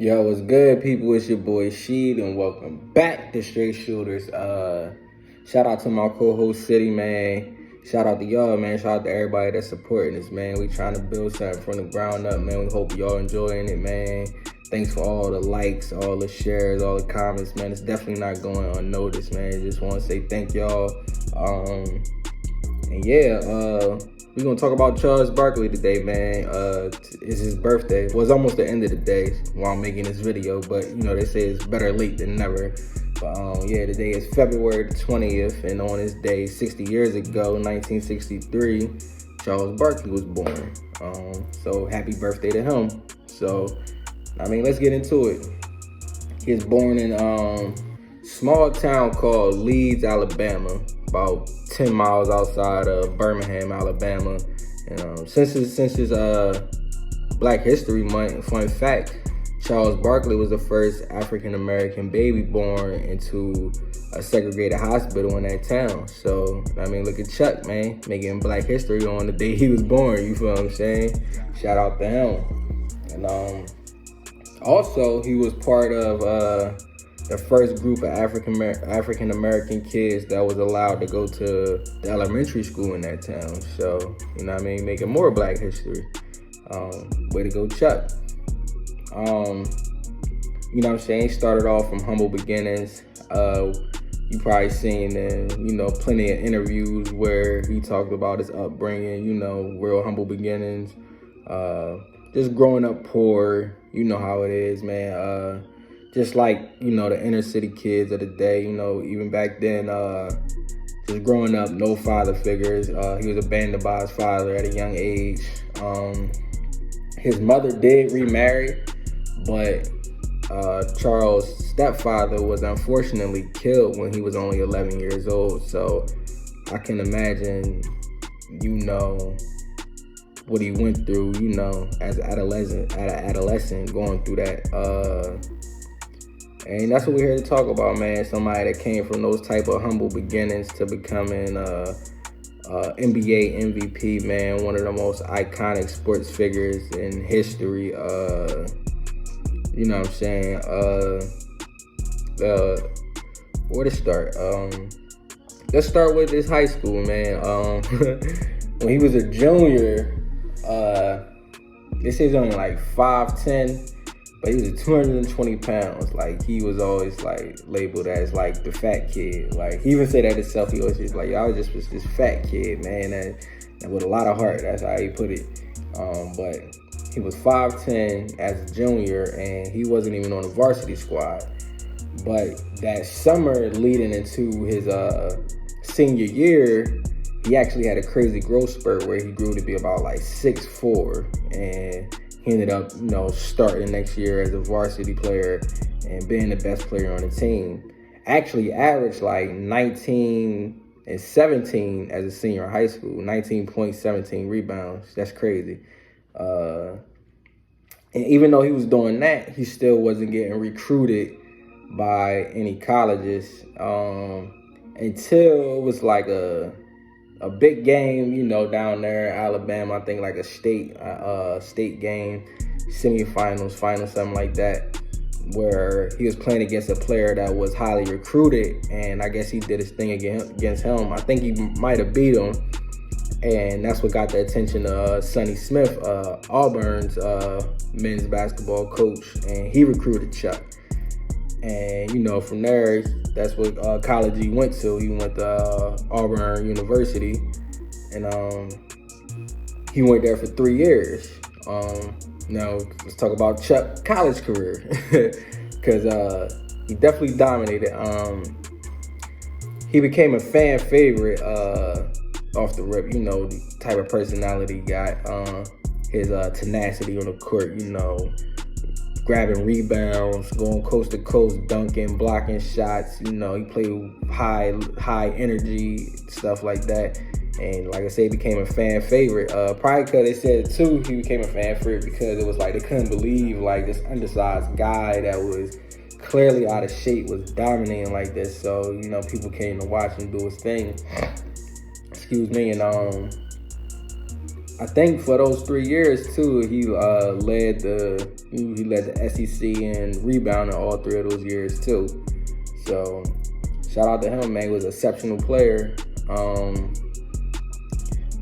Yo, what's good, people? It's your boy Sheed, and welcome back to Straight Shooters. Shout out to my co-host City, man. Shout out to y'all, man. Shout out to everybody that's supporting us, man. We trying to build something from the ground up, man. We hope y'all enjoying it, man. Thanks for all the likes, all the shares, all the comments, man. It's definitely not going unnoticed, man. Just want to say thank y'all. We're going to talk about Charles Barkley today, man. It's his birthday. Well, it's almost the end of the day while I'm making this video, but, they say it's better late than never. But, today is February the 20th, and on this day, 60 years ago, 1963, Charles Barkley was born. So, happy birthday to him. So, let's get into it. He was born in a small town called Leeds, Alabama, about 10 miles outside of Birmingham, Alabama. And since his Black History Month, fun fact, Charles Barkley was the first African-American baby born into a segregated hospital in that town. So, look at Chuck, man, making Black History on the day he was born, you feel what I'm saying? Shout out to him. And also, he was part of the first group of African-American kids that was allowed to go to the elementary school in that town. So, making more Black history. Way to go, Chuck. He started off from humble beginnings. You probably seen in, plenty of interviews where he talked about his upbringing, real humble beginnings. Just growing up poor, you know how it is, man. Just like, the inner city kids of the day, even back then, just growing up, no father figures. He was abandoned by his father at a young age. His mother did remarry, but Charles' stepfather was unfortunately killed when he was only 11 years old. So I can imagine, what he went through, as an adolescent going through that. And that's what we're here to talk about, man. Somebody that came from those type of humble beginnings to becoming NBA MVP, man. One of the most iconic sports figures in history. You know what I'm saying? Where to start? Let's start with his high school, man. When he was a junior, they say he's only like 5'10", but he was 220 pounds. Like, he was always like labeled as like the fat kid. Like, he even said that himself. He always just like, I was just this fat kid, man, and with a lot of heart. That's how he put it. But he was 5'10" as a junior, and he wasn't even on the varsity squad. But that summer leading into his senior year, he actually had a crazy growth spurt where he grew to be about like 6'4", and he ended up, starting next year as a varsity player and being the best player on the team. Actually averaged like 19 and 17 as a senior in high school, 19.17 rebounds. That's crazy. And even though he was doing that, he still wasn't getting recruited by any colleges until it was like a big game, down there in Alabama. I think like a state game, semifinals, finals, something like that, where he was playing against a player that was highly recruited, and I guess he did his thing against him. I think he might have beat him, and that's what got the attention of Sonny Smith, Auburn's men's basketball coach, and he recruited Chuck. And, from there, that's what college he went to. He went to Auburn University, and he went there for 3 years. Now, let's talk about Chuck's college career, because he definitely dominated. He became a fan favorite off the rip, the type of personality he got, his tenacity on the court, grabbing rebounds, going coast to coast, dunking, blocking shots. He played high energy, stuff like that. And like I said, he became a fan favorite. Probably because they said too, he became a fan favorite because it was like they couldn't believe like this undersized guy that was clearly out of shape was dominating like this. So, people came to watch him do his thing. Excuse me. And I think for those 3 years too, he led the SEC in rebounding all 3 of those years too. So shout out to him, man. He was an exceptional player.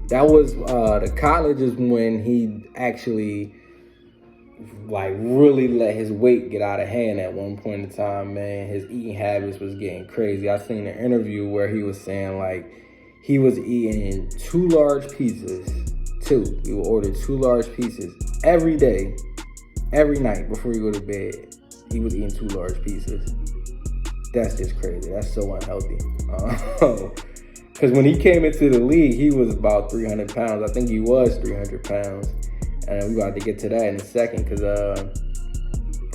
That was the college is when he actually like really let his weight get out of hand at one point in time, man. His eating habits was getting crazy. I seen an interview where he was saying like he was eating 2 large pizzas. He would order 2 large pizzas every day, every night before he go to bed. He was eating 2 large pizzas. That's just crazy. That's so unhealthy. Because when he came into the league, he was about 300 pounds. I think he was 300 pounds. And we're about to get to that in a second because,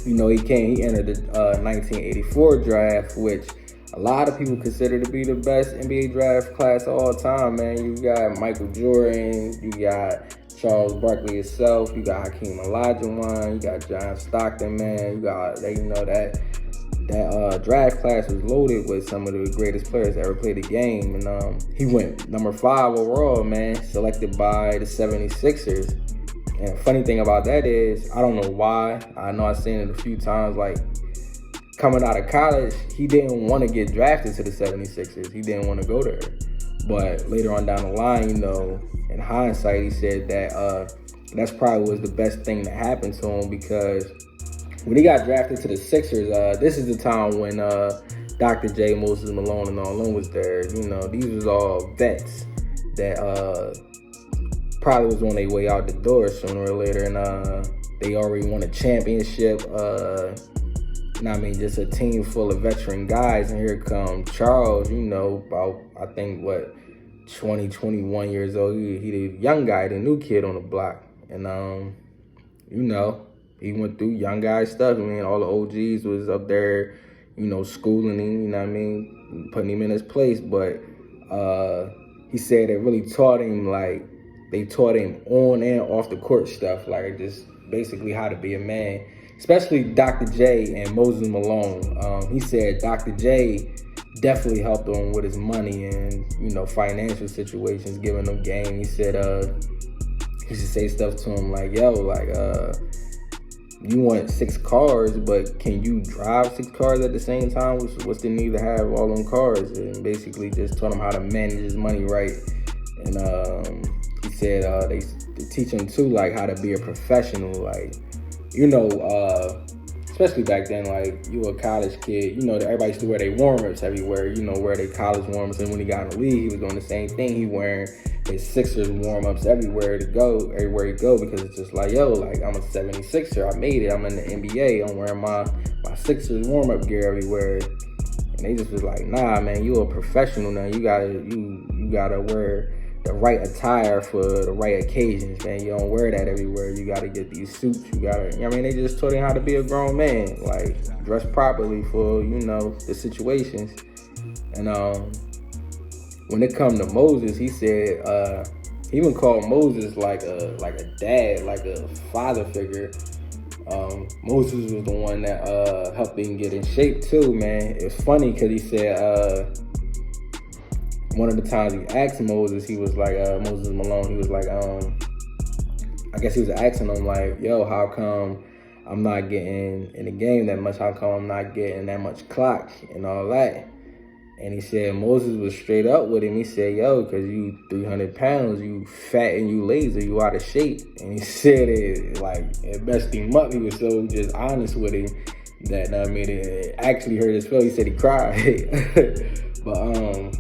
he entered the 1984 draft, which a lot of people consider to be the best NBA draft class of all time, man. You got Michael Jordan, you got Charles Barkley himself, you got Hakeem Olajuwon, you got John Stockton, man. You got, that draft class was loaded with some of the greatest players that ever played the game. And he went number 5 overall, man, selected by the 76ers. And the funny thing about that is, I don't know why. I know I've seen it a few times, like, coming out of college, he didn't want to get drafted to the 76ers. He didn't want to go there. But later on down the line, in hindsight, he said that that's probably was the best thing that happened to him because when he got drafted to the Sixers, this is the time when Dr. J, Moses Malone, and all them was there. These was all vets that probably was on their way out the door sooner or later. And they already won a championship. Just a team full of veteran guys, and here come Charles, about, I think, 20, 21 years old. He the young guy, the new kid on the block. And, he went through young guy stuff. All the OGs was up there, schooling him, putting him in his place. But he said it really taught him, they taught him on and off the court stuff, just basically how to be a man. Especially Dr. J and Moses Malone. He said Dr. J definitely helped him with his money and, financial situations, giving him game. He said he should say stuff to him like, you want 6 cars, but can you drive 6 cars at the same time? What's the need to have all them cars? And basically just taught him how to manage his money right. And he said they teach him too, how to be a professional, especially back then, you were a college kid, everybody used to wear their warm-ups everywhere, wear their college warm-ups. And when he got in the league, he was doing the same thing. He wearing his Sixers warm-ups everywhere he go, because it's just I'm a 76er, I made it, I'm in the NBA, I'm wearing my Sixers warm-up gear everywhere. And they just was like, nah, man, you a professional now. You gotta wear the right attire for the right occasions, man. You don't wear that everywhere. You gotta get these suits. They just taught him how to be a grown man, dress properly for, the situations. And when it come to Moses, he said he even called Moses like a dad, like a father figure. Moses was the one that helped him get in shape too, man. It's funny because he said one of the times he asked Moses, he was like, Moses Malone, he was like, I guess he was asking him how come I'm not getting in the game that much? How come I'm not getting that much clock and all that? And he said Moses was straight up with him. He said, because you 300 pounds, you fat and you lazy, you out of shape. And he said it messed him up. He was so just honest with him that, it actually hurt his feelings. He said he cried. But,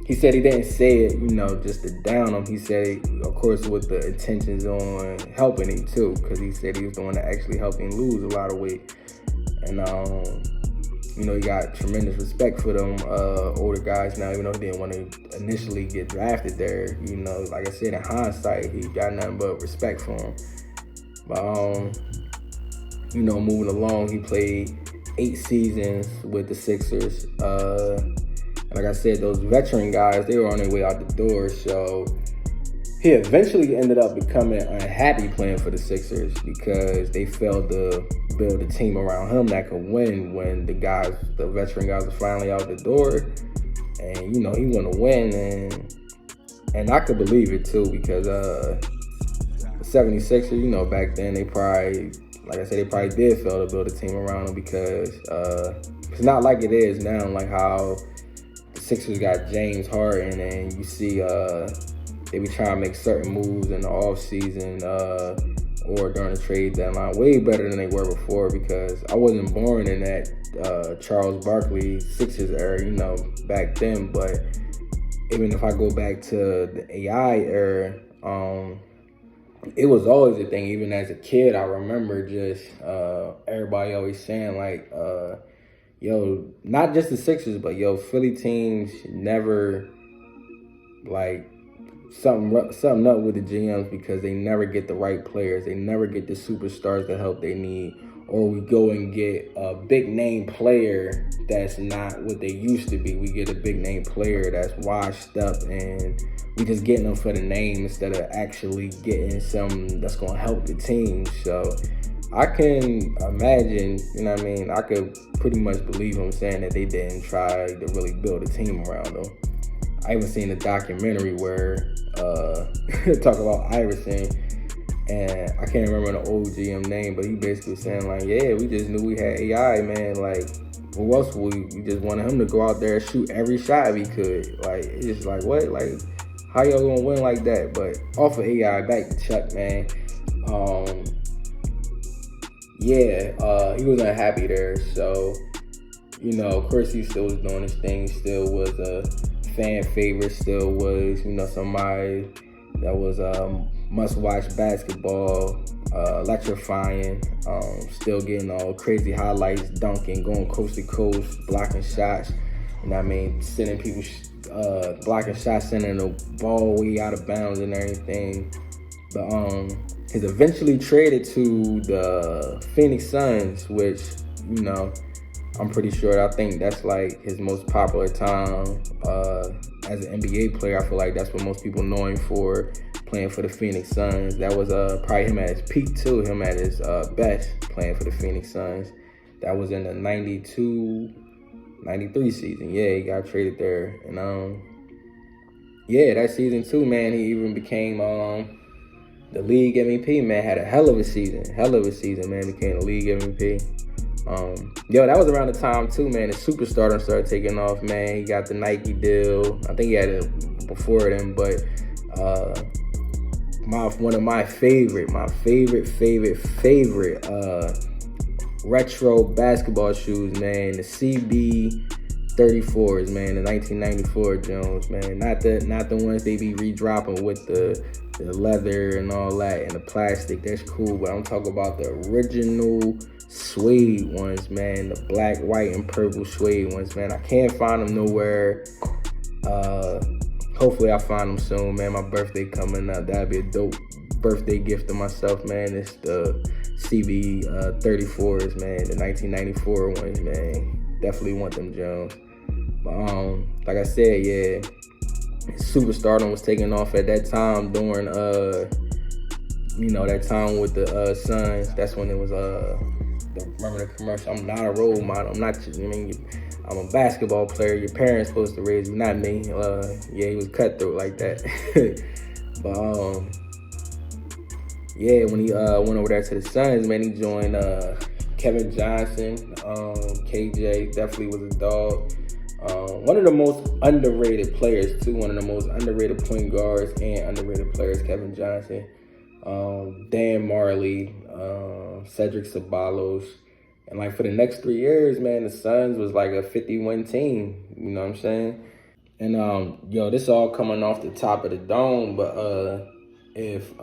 he said he didn't say it, just to down him. He said it, of course, with the intentions on helping him, too, because he said he was the one that actually helped him lose a lot of weight. And, he got tremendous respect for them older guys now, even though he didn't want to initially get drafted there. Like I said, in hindsight, he got nothing but respect for him. But, moving along, he played 8 seasons with the Sixers. Like I said, those veteran guys, they were on their way out the door. So he eventually ended up becoming unhappy playing for the Sixers because they failed to build a team around him that could win when the veteran guys were finally out the door. And, he wanted to win. And I could believe it, too, because 76ers, you know, back then they probably, like I said, they probably did fail to build a team around him because it's not like it is now, like how the Sixers got James Harden and you see they be trying to make certain moves in the offseason or during the trade deadline way better than they were before, because I wasn't born in that Charles Barkley Sixers era, you know, back then. But even if I go back to the AI era, it was always a thing. Even as a kid, I remember just everybody always saying like, yo, not just the Sixers, but yo, Philly teams never like something up with the GMs because they never get the right players. They never get the superstars the help they need. Or we go and get a big name player that's not what they used to be. We get a big name player that's washed up and we just getting them for the name instead of actually getting something that's going to help the team. So I can imagine, you know what I mean? I could pretty much believe him saying that they didn't try to really build a team around them. I even seen a documentary where talk about Iverson, and I can't remember the old GM name, but he basically saying like, yeah, we just knew we had AI, man. Like, what else we just wanted him to go out there and shoot every shot if he could. Like, it's just like, what? Like, how y'all gonna win like that? But off of AI, back to Chuck, man. He was unhappy there. So, you know, of course he still was doing his thing, still was a fan favorite, still was, you know, somebody that was must-watch basketball, electrifying, still getting all crazy highlights, dunking, going coast to coast, blocking shots, you know what I mean, sending people, blocking shots, sending the ball way out of bounds and everything. But he's eventually traded to the Phoenix Suns, which, you know, I'm pretty sure, I think that's like his most popular time as an NBA player. I feel like that's what most people know him for, playing for the Phoenix Suns. That was probably him at his peak too, him at his best playing for the Phoenix Suns. That was in the 92-93 season. Yeah, he got traded there. And that season too, man, he even became the league MVP, man. Had a hell of a season, man. Became the league MVP. That was around the time too, man. The superstardom started taking off, man. He got the Nike deal. I think he had it before then, but one of my favorite retro basketball shoes, man. The CB34s, man. The 1994 Jones, man. Not the ones they be redropping with the leather and all that and the plastic. That's cool, but I'm talking about the original suede ones, man. The black, white, and purple suede ones, man. I can't find them nowhere. Hopefully I find them soon, man. My birthday coming up. That'd be a dope birthday gift to myself, man. It's the CB34s, man. The 1994 ones, man. Definitely want them Jones. But like I said, yeah, superstardom was taking off at that time during that time with the Suns. That's when it was remember the commercial, I'm not a role model. I'm a basketball player. Your parents supposed to raise you, not me. He was cutthroat like that. But when he went over there to the Suns, man, he joined Kevin Johnson. KJ definitely was a dog. One of the most underrated players too. One of the most underrated point guards and underrated players, Kevin Johnson. Dan Marley, Cedric Ceballos. And like for the next 3 years, man, the Suns was like a 50-win team. You know what I'm saying? And this all coming off the top of the dome, but if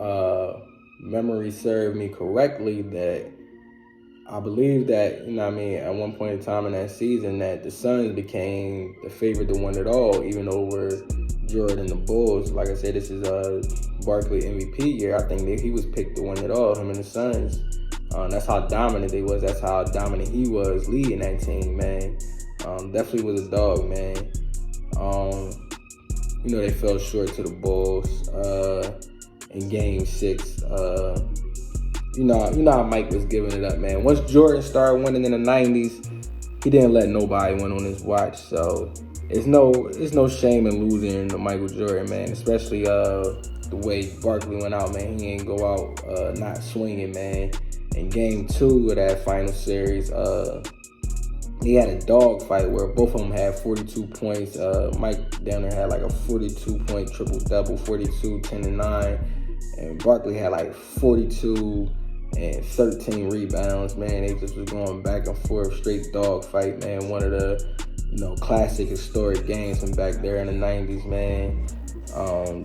memory served me correctly, that I believe that, you know what I mean, at one point in time in that season that the Suns became the favorite to win it all, even over Jordan and the Bulls. Like I said, this is Barkley MVP year. I think that he was picked to win it all, him and the Suns. That's how dominant they was. That's how dominant he was leading that team, man. Definitely was a dog, man. They fell short to the Bulls in Game 6. You know how Mike was giving it up, man. Once Jordan started winning in the 90s, he didn't let nobody win on his watch. So it's no shame in losing to Michael Jordan, man. Especially the way Barkley went out, man. He ain't go out not swinging, man. In game 2 of that final series, he had a dog fight where both of them had 42 points. Mike down there had like a 42-point triple-double, 42, 10, and 9. And Barkley had like 42 and 13 rebounds, man. They just was going back and forth, straight dog fight, man. One of the, classic historic games from back there in the 90s, man.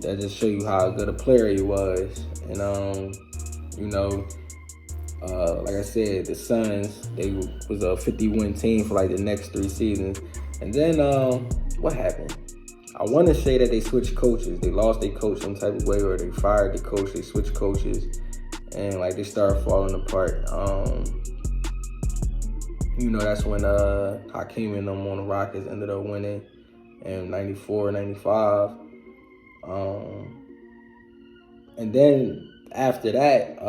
That just show you how good a player he was. And, like I said, the Suns, they was a 50-win team for like the next 3 seasons. And then what happened? I want to say that they switched coaches. They lost their coach some type of way, or they fired the coach. They switched coaches, and like they started falling apart. That's when Hakeem and them on the Rockets ended up winning in 94, 95. And then after that,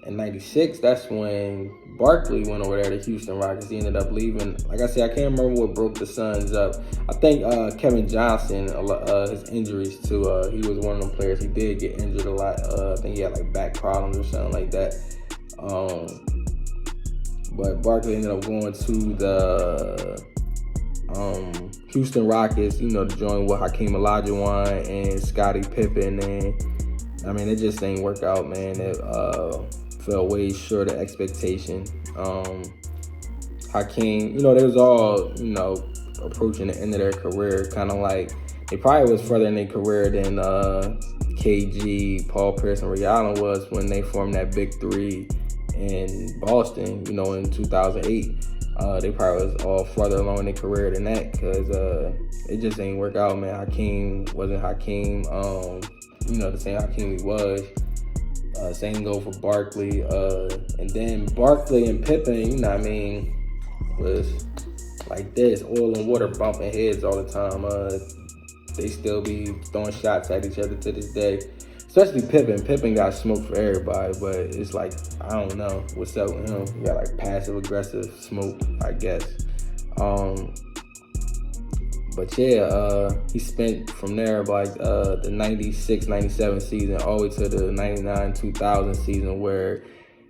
in 96, that's when Barkley went over there to Houston Rockets. He ended up leaving. Like I said, I can't remember what broke the Suns up. I think Kevin Johnson, his injuries too. He was one of them players. He did get injured a lot. I think he had like back problems or something like that. But Barkley ended up going to the Houston Rockets, to join with Hakeem Olajuwon and Scottie Pippen. And I mean, it just ain't work out, man. It fell way short of expectation. Hakeem, they was all, approaching the end of their career, kind of like they probably was further in their career than KG, Paul Pierce, and Ray Allen was when they formed that Big Three in Boston, in 2008. They probably was all further along in their career than that, because it just ain't work out, man. Hakeem wasn't Hakeem, the same Hakeem he was. Same go for Barkley. And then Barkley and Pippen, was like this, oil and water bumping heads all the time. They still be throwing shots at each other to this day. Especially Pippen. Pippen got smoked for everybody, but it's like, I don't know what's up with him. He got like passive-aggressive smoke, I guess. But yeah, he spent from there like the 96-97 season all the way to the 99-2000 season, where,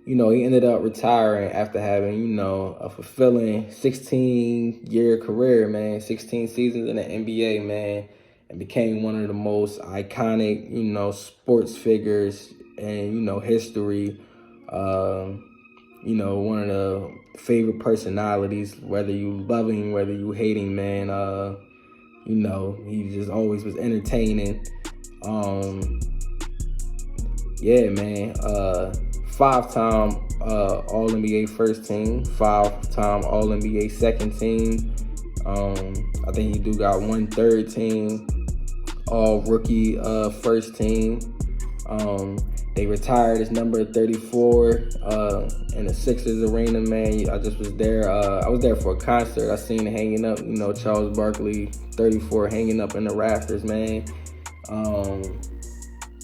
he ended up retiring after having, a fulfilling 16-year career, man, 16 seasons in the NBA, man, and became one of the most iconic, sports figures in, history. One of the favorite personalities, whether you love him, whether you hate him, man. He just always was entertaining. Yeah, man. 5-time All-NBA first team, 5-time All-NBA second team. I think he do got 1 third team All-Rookie first team. They retired his number 34 in the Sixers arena, man. I just was there. I was there for a concert. I seen it hanging up, Charles Barkley 34 hanging up in the rafters, man.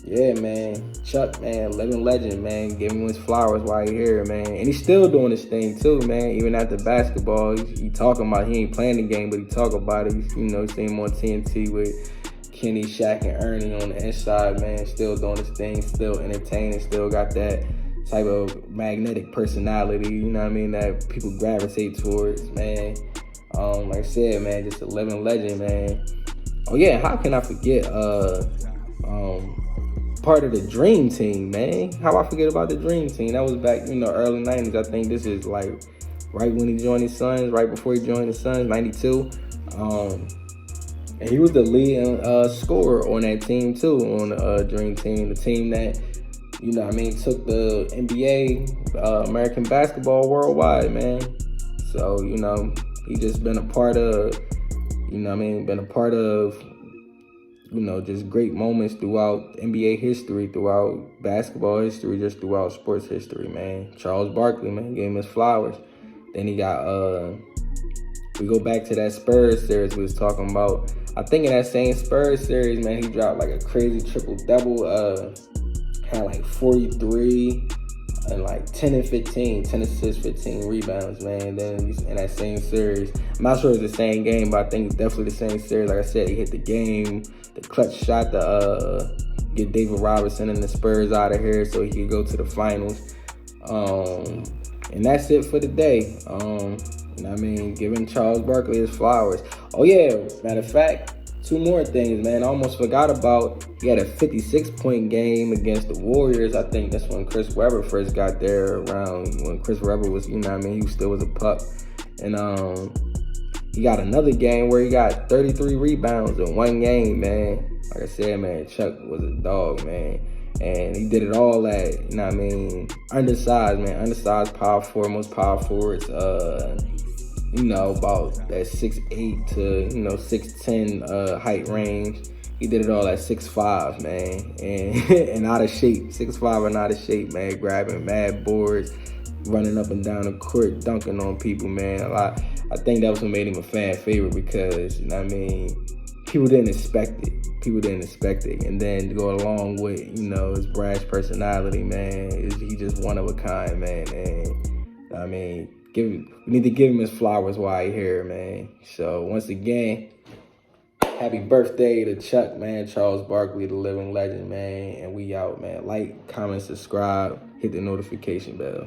Yeah, man. Chuck, man, living legend, man. Give him his flowers while he here, man. And he's still doing his thing too, man. Even after basketball, he talking about, he ain't playing the game, but he talk about it. He's seen him on TNT with Kenny, Shaq, and Ernie on the inside, man. Still doing his thing, still entertaining, still got that type of magnetic personality, that people gravitate towards, man. Like I said, man, just a living legend, man. Oh yeah, how can I forget part of the Dream Team, man? How I forget about the Dream Team? That was back, early 90s. I think this is like right when he joined his Suns, right before he joined his Suns, 92. And he was the lead scorer on that team too, on the Dream Team, the team that, took the NBA, American basketball worldwide, man. So, he just been a part of, been a part of, just great moments throughout NBA history, throughout basketball history, just throughout sports history, man. Charles Barkley, man, gave him his flowers. Then he got, we go back to that Spurs series we was talking about. I think in that same Spurs series, man, he dropped like a crazy triple-double, had like 43, and like 10 and 15, 10 assists, 15 rebounds, man. Then in that same series, I'm not sure it's the same game, but I think it's definitely the same series. Like I said, he hit the game, the clutch shot to get David Robinson and the Spurs out of here so he could go to the finals. And that's it for the day. I mean, giving Charles Barkley his flowers. Oh yeah, matter of fact, two more things, man. I almost forgot about. He had a 56-point game against the Warriors. I think that's when Chris Webber first got there, around when Chris Webber was, he still was a pup. And he got another game where he got 33 rebounds in one game, man. Like I said, man, Chuck was a dog, man. And he did it all at, undersized, man. Undersized power forward, most power forwards, about that 6'8" to, 6'10" height range. He did it all at 6'5", man. And out of shape. 6'5" and out of shape, man. Grabbing mad boards, running up and down the court, dunking on people, man. I think that was what made him a fan favorite because, people didn't expect it. And then to go along with, his brash personality, man, he just one of a kind, man. And we need to give him his flowers while he's here, man. So once again, happy birthday to Chuck, man. Charles Barkley, the living legend, man. And we out, man. Like, comment, subscribe, hit the notification bell.